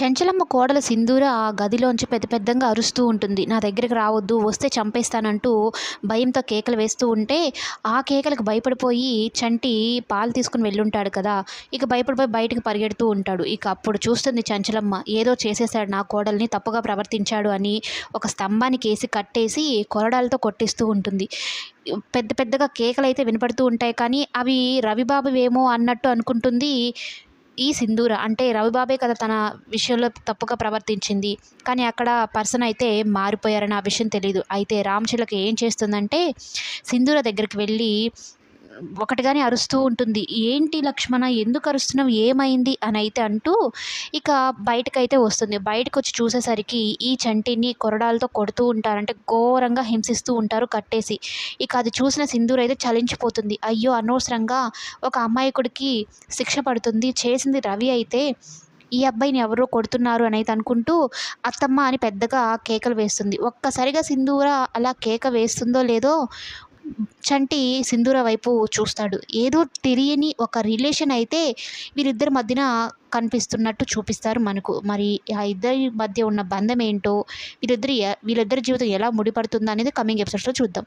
చెంచలమ్మ కోడలు సింధూర ఆ గదిలోంచి పెద్ద పెద్దంగా అరుస్తూ ఉంటుంది. నా దగ్గరికి రావద్దు, వస్తే చంపేస్తానంటూ భయంతో కేకలు వేస్తూ ఉంటే, ఆ కేకలకు భయపడిపోయి చంటి పాలు తీసుకొని వెళ్ళుంటాడు కదా! ఇక భయపడిపోయి బయటికి పరిగెడుతూ ఉంటాడు. ఇక అప్పుడు చూస్తుంది చెంచలమ్మ, ఏదో చేసేసాడు నా కోడల్ని, తప్పుగా ప్రవర్తించాడు అని ఒక స్తంభానికేసి కట్టేసి కొరడాలతో కొట్టిస్తూ ఉంటుంది. పెద్ద పెద్దగా కేకలైతే వినపడుతూ ఉంటాయి కానీ, అవి రవిబాబువేమో అన్నట్టు అనుకుంటుంది ఈ సింధూర. అంటే రవిబాబే కదా తన విషయంలో తప్పుగా ప్రవర్తించింది. కానీ అక్కడ పర్సన్ అయితే మారిపోయారని ఆ విషయం తెలీదు. అయితే రామచిలక ఏం చేస్తుందంటే సింధూర దగ్గరికి వెళ్ళి ఒకటిగానే అరుస్తూ ఉంటుంది. "ఏంటి లక్ష్మణ, ఎందుకు అరుస్తున్నావు? ఏమైంది?" అని అయితే అంటూ ఇక బయటకైతే వస్తుంది. బయటకొచ్చి చూసేసరికి ఈ చంటిని కొరడాలతో కొడుతూ ఉంటారు. అంటే ఘోరంగా హింసిస్తూ ఉంటారు కట్టేసి. ఇక అది చూసిన సింధూర అయితే చలించిపోతుంది. అయ్యో! అనవసరంగా ఒక అమాయకుడికి శిక్ష పడుతుంది. చేసింది రవి అయితే ఈ అబ్బాయిని ఎవరో కొడుతున్నారు అని అయితే అనుకుంటూ అత్తమ్మ అని పెద్దగా కేకలు వేస్తుంది. ఒక్కసారిగా సింధూర అలా కేక వేస్తుందో లేదో చంటి సింధూర వైపు చూస్తాడు. ఏదో తెలియని ఒక రిలేషన్ అయితే వీరిద్దరి మధ్యన కనిపిస్తున్నట్టు చూపిస్తారు మనకు. మరి ఆ ఇద్దరి మధ్య ఉన్న బంధం ఏంటో, వీళ్ళిద్దరి జీవితం ఎలా ముడిపడుతుందనేది కమింగ్ ఎపిసోడ్స్‌లో చూద్దాం.